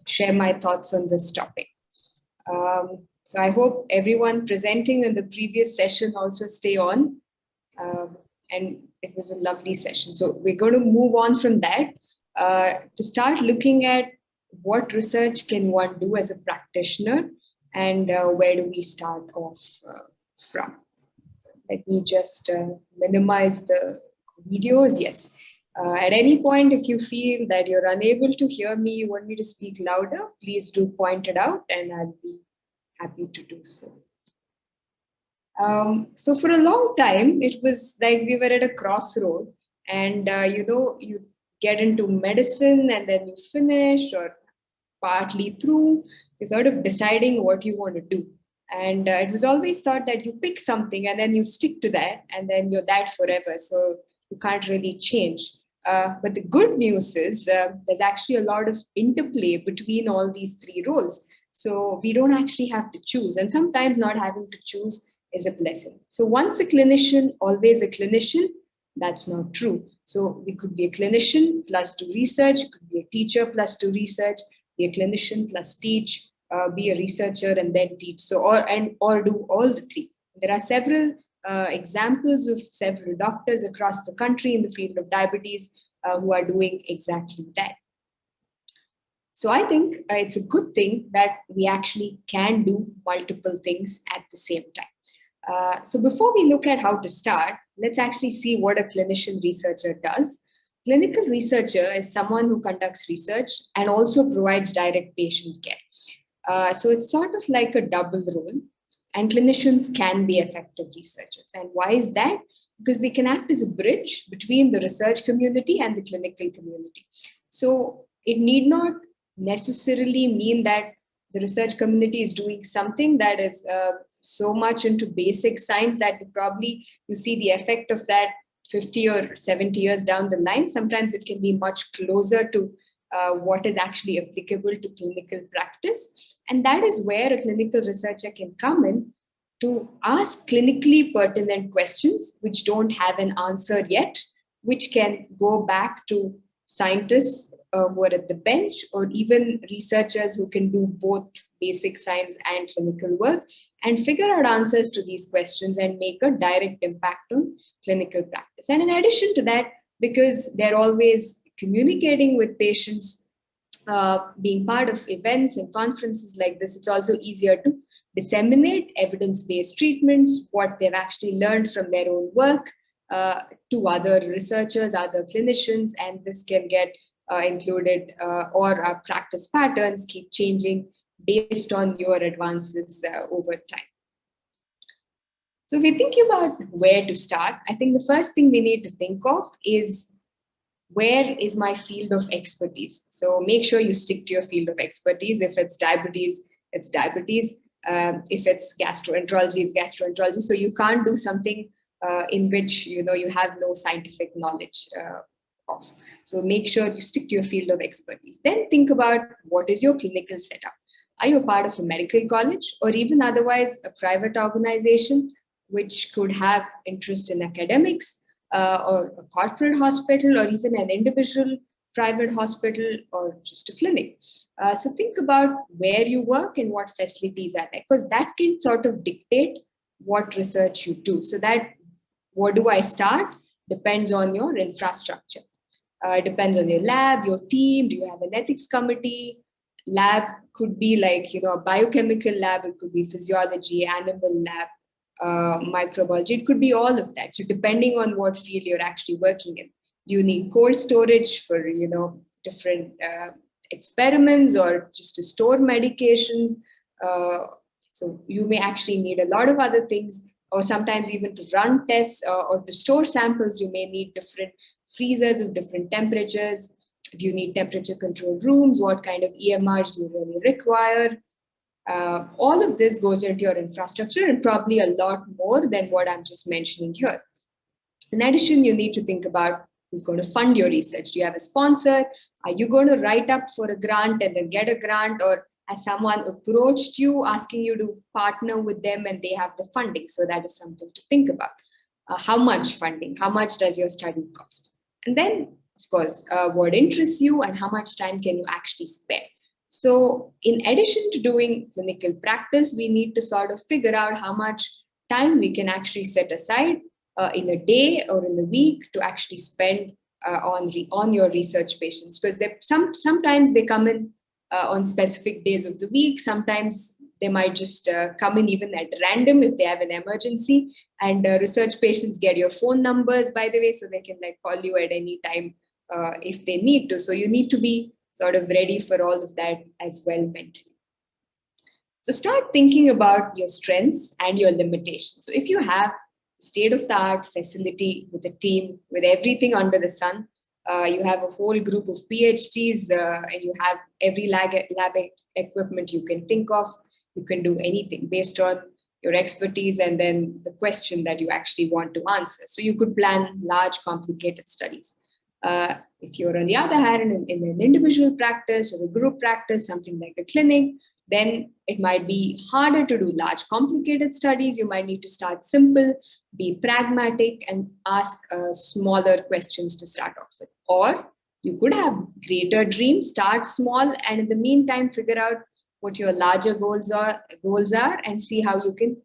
share my thoughts on this topic. So I hope everyone presenting in the previous session also stay on. And it was a lovely session. So we're going to move on from that to start looking at what research can one do as a practitioner, and where do we start off from. So let me just minimize the videos. Yes. At any point, if you feel that you're unable to hear me, you want me to speak louder, please do point it out and I'll be happy to do so. So for a long time, it was like we were at a crossroad, and you get into medicine and then you finish or partly through, you're sort of deciding what you want to do. And it was always thought that you pick something and then you stick to that and then you're that forever. So you can't really change. But the good news is there's actually a lot of interplay between all these three roles. So we don't actually have to choose. And sometimes not having to choose is a blessing. So once a clinician, always a clinician, that's not true. So we could be a clinician plus do research, could be a teacher plus do research, be a clinician plus teach, be a researcher and then teach. So or do all the three. There are several examples of several doctors across the country in the field of diabetes who are doing exactly that. So I think it's a good thing that we actually can do multiple things at the same time. So before we look at how to start, let's actually see what a clinician researcher does. Clinical researcher is someone who conducts research and also provides direct patient care. So it's sort of like a double role, and clinicians can be effective researchers. And why is that? Because they can act as a bridge between the research community and the clinical community. So it need not necessarily mean that the research community is doing something that is so much into basic science that probably you see the effect of that 50 or 70 years down the line. Sometimes it can be much closer to what is actually applicable to clinical practice. And that is where a clinical researcher can come in to ask clinically pertinent questions which don't have an answer yet, which can go back to scientists who are at the bench, or even researchers who can do both basic science and clinical work, and figure out answers to these questions and make a direct impact on clinical practice. And in addition to that, because they're always communicating with patients, being part of events and conferences like this, it's also easier to disseminate evidence-based treatments, what they've actually learned from their own work, to other researchers, other clinicians, and this can get included, or our practice patterns keep changing based on your advances over time. So if we think about where to start, I think the first thing we need to think of is, where is my field of expertise? So make sure you stick to your field of expertise. If it's diabetes, it's diabetes. If it's gastroenterology, it's gastroenterology. So you can't do something in which you have no scientific knowledge of. So make sure you stick to your field of expertise. Then think about, what is your clinical setup? Are you a part of a medical college, or even otherwise a private organization which could have interest in academics, or a corporate hospital, or even an individual private hospital, or just a clinic? So think about where you work and what facilities are there, because that can sort of dictate what research you do. So that, where do I start, depends on your infrastructure. It depends on your lab, your team. Do you have an ethics committee? Lab could be like, a biochemical lab. It could be physiology, animal lab, microbiology. It could be all of that. So depending on what field you're actually working in, do you need cold storage for, different experiments, or just to store medications? So you may actually need a lot of other things, or sometimes even to run tests, or to store samples, you may need different freezers of different temperatures. Do you need temperature controlled rooms? What kind of EMRs do you really require? All of this goes into your infrastructure, and probably a lot more than what I'm just mentioning here. In addition, you need to think about who's going to fund your research. Do you have a sponsor? Are you going to write up for a grant and then get a grant, or has someone approached you asking you to partner with them and they have the funding? So that is something to think about. How much funding? How much does your study cost? And then, of course, what interests you and how much time can you actually spare? So in addition to doing clinical practice, we need to sort of figure out how much time we can actually set aside in a day or in a week to actually spend on your research patients, because sometimes they come in on specific days of the week. Sometimes they might just come in even at random if they have an emergency. And research patients get your phone numbers, by the way, so they can like call you at any time if they need to. So you need to be sort of ready for all of that as well mentally. So start thinking about your strengths and your limitations. So if you have state-of-the-art facility with a team, with everything under the sun, you have a whole group of PhDs, and you have every lab equipment you can think of, you can do anything based on your expertise and then the question that you actually want to answer. So you could plan large, complicated studies. If you're on the other hand in an individual practice or a group practice, something like a clinic, then it might be harder to do large, complicated studies. You might need to start simple, be pragmatic, and ask smaller questions to start off with. Or you could have greater dreams, start small, and in the meantime, figure out what your larger goals are, and see how you can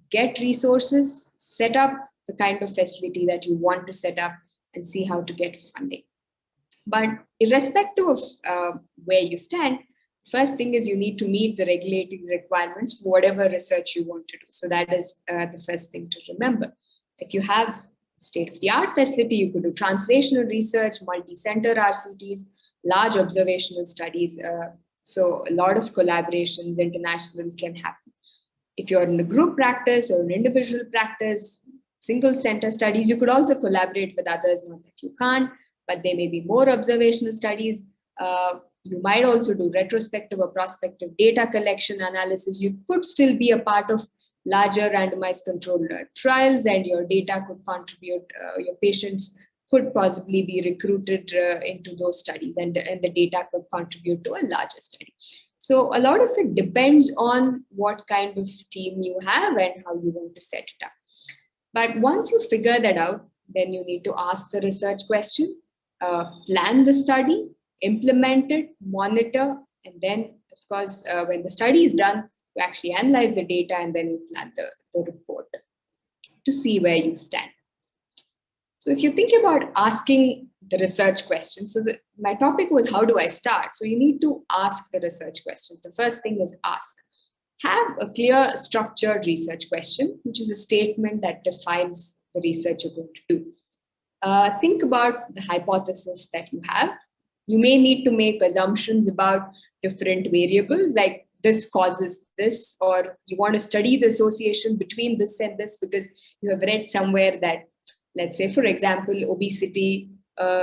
get resources, set up the kind of facility that you want to set up, and see how to get funding. But irrespective of where you stand, first thing is you need to meet the regulatory requirements for whatever research you want to do. So that is the first thing to remember. If you have state-of-the-art facility, you could do translational research, multi-center RCTs, large observational studies. So a lot of collaborations, international, can happen. If you're in a group practice or an individual practice, single center studies, you could also collaborate with others, not that you can't, but there may be more observational studies. You might also do retrospective or prospective data collection analysis. You could still be a part of larger randomized controlled trials, and your data could contribute, your patients could possibly be recruited into those studies, and the data could contribute to a larger study. So a lot of it depends on what kind of team you have and how you want to set it up. But once you figure that out, then you need to ask the research question, plan the study, implement it, monitor, and then, of course, when the study is done, you actually analyze the data and then you plan the report to see where you stand. So if you think about asking the research question, so my topic was how do I start? So you need to ask the research questions. The first thing is ask. Have a clear, structured research question, which is a statement that defines the research you're going to do. Think about the hypothesis that you have. You may need to make assumptions about different variables, like this causes this, or you want to study the association between this and this because you have read somewhere that, let's say, for example, obesity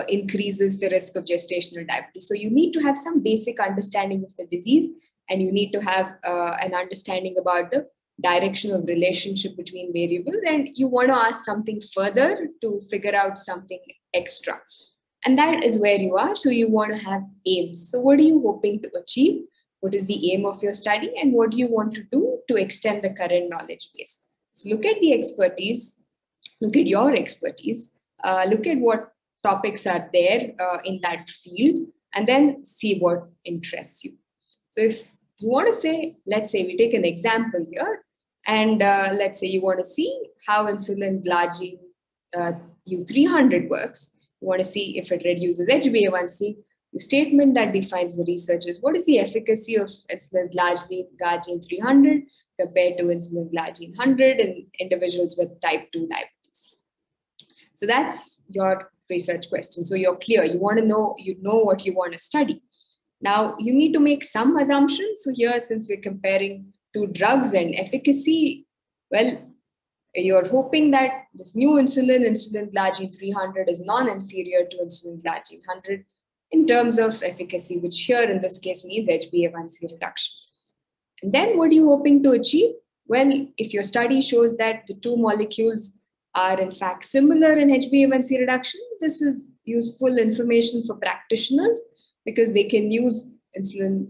increases the risk of gestational diabetes. So you need to have some basic understanding of the disease, and you need to have an understanding about the direction of relationship between variables, and you want to ask something further to figure out something extra. And that is where you are. So you want to have aims. So what are you hoping to achieve? What is the aim of your study? And what do you want to do to extend the current knowledge base? So look at the expertise, look at your expertise, look at what topics are there in that field, and then see what interests you. So if you want to say, let's say we take an example here, and let's say you want to see how insulin glargine U300 works. You want to see if it reduces HbA1c. The statement that defines the research is what is the efficacy of insulin glargine 300 compared to insulin glargine 100 in individuals with type 2 diabetes. So that's your research question. So you're clear. You want to know, you know what you want to study. Now, you need to make some assumptions. So here, since we're comparing two drugs and efficacy, well, you're hoping that this new insulin glargine 300, is non-inferior to insulin glargine 100 in terms of efficacy, which here in this case means HbA1c reduction. And then what are you hoping to achieve? Well, if your study shows that the two molecules are in fact similar in HbA1c reduction, this is useful information for practitioners, because they can use insulin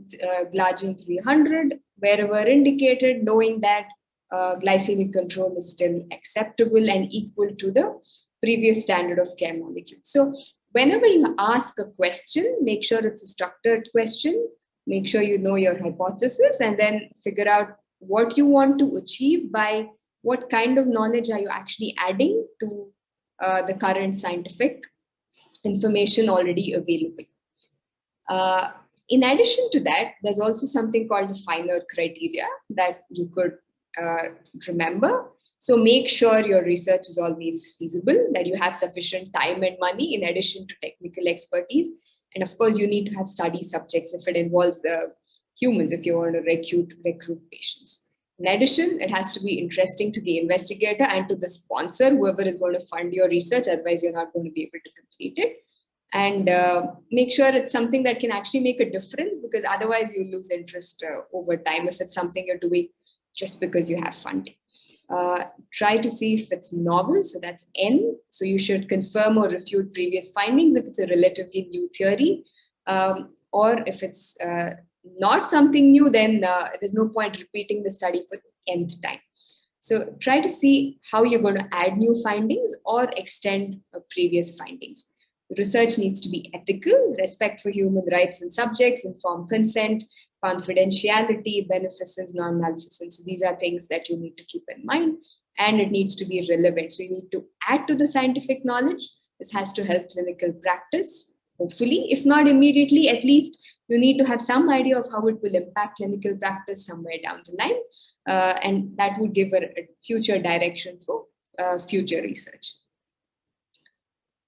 glargine 300 wherever indicated, knowing that glycemic control is still acceptable and equal to the previous standard of care molecule. So whenever you ask a question, make sure it's a structured question. Make sure you know your hypothesis, and then figure out what you want to achieve by what kind of knowledge are you actually adding to the current scientific information already available. Uh, in addition to that, there's also something called the finer criteria that you could remember. So make sure your research is always feasible, that you have sufficient time and money in addition to technical expertise. And of course, you need to have study subjects if it involves humans, if you want to recruit patients. In addition, it has to be interesting to the investigator and to the sponsor, whoever is going to fund your research, otherwise you're not going to be able to complete it. And make sure it's something that can actually make a difference, because otherwise you lose interest over time if it's something you're doing just because you have funding. Try to see if it's novel, so that's N. So you should confirm or refute previous findings if it's a relatively new theory, or if it's not something new, then there's no point repeating the study for the nth time. So try to see how you're going to add new findings or extend previous findings. Research needs to be ethical, respect for human rights and subjects, informed consent, confidentiality, beneficence, non-maleficence. So these are things that you need to keep in mind, and it needs to be relevant. So you need to add to the scientific knowledge. This has to help clinical practice, hopefully. If not immediately, at least you need to have some idea of how it will impact clinical practice somewhere down the line, and that would give a future direction for future research.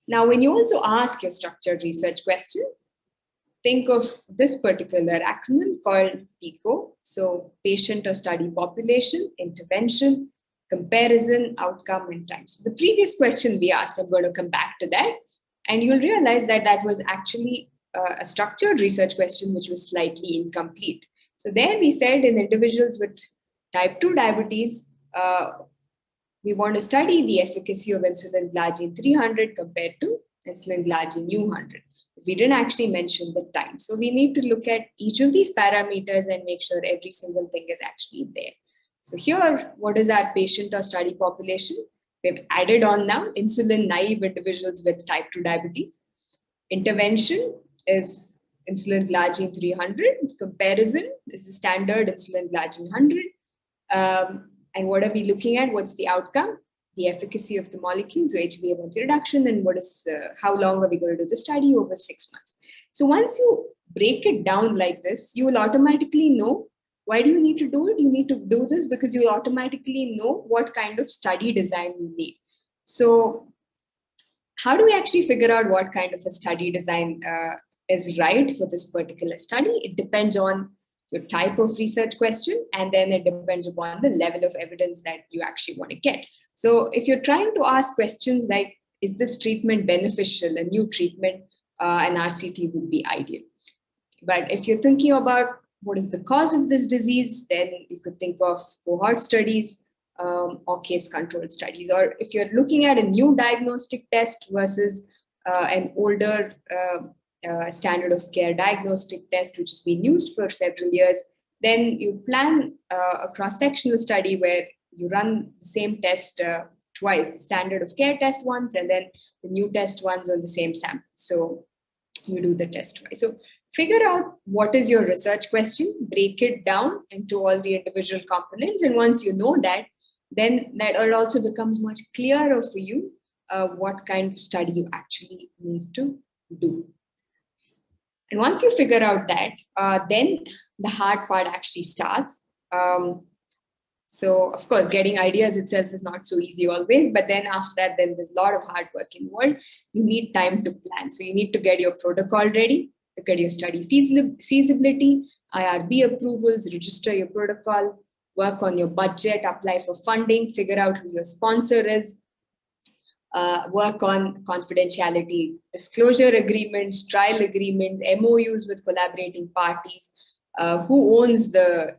Now, when you also ask your structured research question, think of this particular acronym called PICO. So patient or study population, intervention, comparison, outcome, and time. So the previous question we asked, I'm going to come back to that. And you'll realize that that was actually a structured research question, which was slightly incomplete. So there we said in individuals with type 2 diabetes, we want to study the efficacy of insulin glargine 300 compared to insulin glargine U100. We didn't actually mention the time. So we need to look at each of these parameters and make sure every single thing is actually there. So here, what is our patient or study population? We've added on now insulin naive individuals with type 2 diabetes. Intervention is insulin glargine 300. Comparison is the standard insulin glargine 100. And what are we looking at? What's the outcome? The efficacy of the molecule, so HbA1c reduction, and what is how long are we going to do the study? Over 6 months. So once you break it down like this, you will automatically know why do you need to do it. You need to do this because you will automatically know what kind of study design you need. So how do we actually figure out what kind of a study design is right for this particular study? It depends on your type of research question, and then it depends upon the level of evidence that you actually want to get. So if you're trying to ask questions like, is this treatment beneficial, a new treatment, an RCT would be ideal. But if you're thinking about what is the cause of this disease, then you could think of cohort studies or case control studies. Or if you're looking at a new diagnostic test versus an older standard of care diagnostic test, which has been used for several years, then you plan a cross-sectional study where you run the same test twice, the standard of care test once, and then the new test once on the same sample. So you do the test twice. So figure out what is your research question, break it down into all the individual components. And once you know that, then that also becomes much clearer for you what kind of study you actually need to do. And once you figure out that, then the hard part actually starts. So of course, getting ideas itself is not so easy always, but then after that, then there's a lot of hard work involved. You need time to plan. So you need to get your protocol ready, look at your study feasibility, IRB approvals, register your protocol, work on your budget, apply for funding, figure out who your sponsor is, work on confidentiality, disclosure agreements, trial agreements, MOUs with collaborating parties, who owns the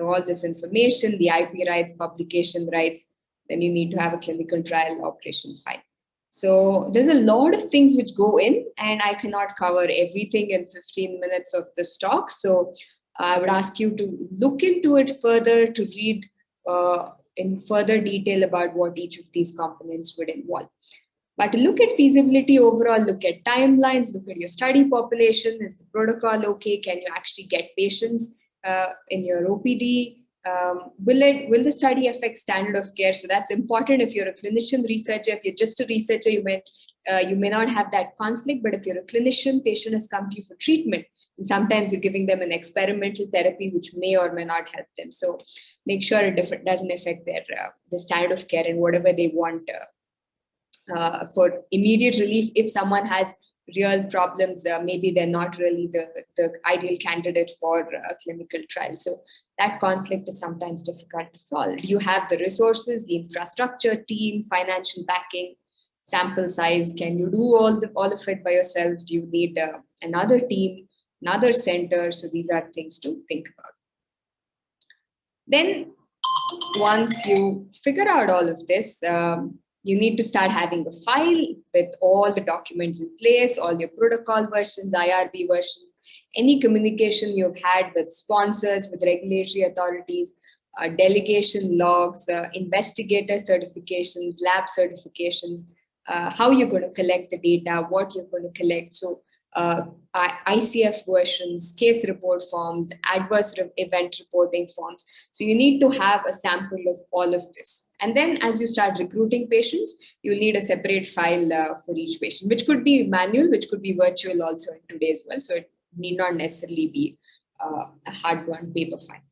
all this information, the IP rights, publication rights. Then you need to have a clinical trial operation file. So there's a lot of things which go in, and I cannot cover everything in 15 minutes of this talk. So I would ask you to look into it further, to read in further detail about what each of these components would involve. But look at feasibility overall, look at timelines, look at your study population. Is the protocol okay? Can you actually get patients in your OPD? Will the study affect standard of care? So that's important. If you're a clinician researcher, if you're just a researcher, you may not have that conflict. But if you're a clinician, patient has come to you for treatment, and sometimes you're giving them an experimental therapy which may or may not help them. So make sure it doesn't affect their the standard of care and whatever they want for immediate relief. If someone has real problems, maybe they're not really the ideal candidate for a clinical trial. So that conflict is sometimes difficult to solve. Do you have the resources, the infrastructure, team, financial backing, sample size? Can you do all of it by yourself? Do you need another team, another center? So these are things to think about. Then once you figure out all of this, you need to start having a file with all the documents in place, all your protocol versions, IRB versions, any communication you've had with sponsors, with regulatory authorities, delegation logs, investigator certifications, lab certifications, how you're going to collect the data, what you're going to collect. So ICF versions, case report forms, adverse event reporting forms. So you need to have a sample of all of this. And then as you start recruiting patients, you'll need a separate file for each patient, which could be manual, which could be virtual also in today's world. So it need not necessarily be a hard-bound paper file.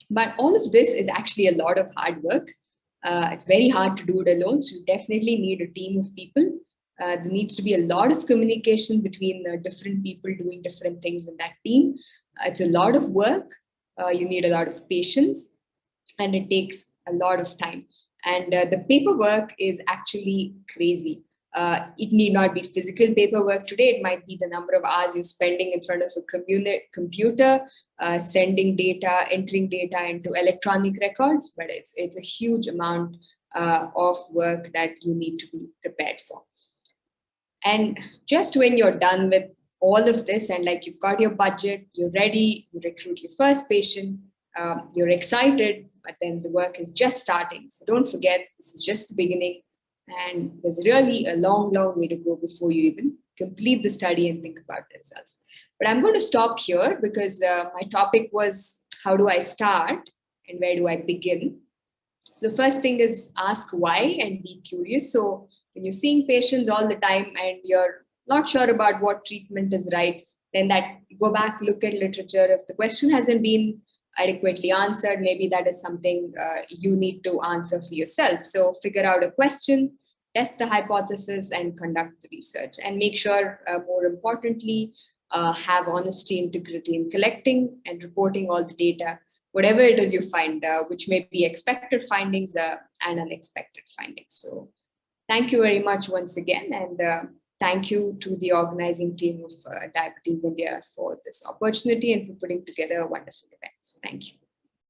But all of this is actually a lot of hard work. It's very hard to do it alone. So you definitely need a team of people. There needs to be a lot of communication between different people doing different things in that team. It's a lot of work. You need a lot of patience, and it takes a lot of time. And the paperwork is actually crazy. It need not be physical paperwork today. It might be the number of hours you're spending in front of a computer, sending data, entering data into electronic records. But it's a huge amount of work that you need to be prepared for. And just when you're done with all of this and like you've got your budget, you're ready, you recruit your first patient, you're excited, but then the work is just starting. So don't forget, this is just the beginning. And there's really a long, long way to go before you even complete the study and think about the results. But I'm going to stop here because my topic was how do I start and where do I begin? So the first thing is ask why and be curious. So when you're seeing patients all the time and you're not sure about what treatment is right, then that go back, look at literature. If the question hasn't been adequately answered, maybe that is something you need to answer for yourself. So figure out a question, test the hypothesis, and conduct the research. And make sure, more importantly, have honesty, integrity in collecting and reporting all the data, whatever it is you find, which may be expected findings and unexpected findings. So thank you very much once again. And thank you to the organizing team of Diabetes India for this opportunity and for putting together a wonderful event. So thank you.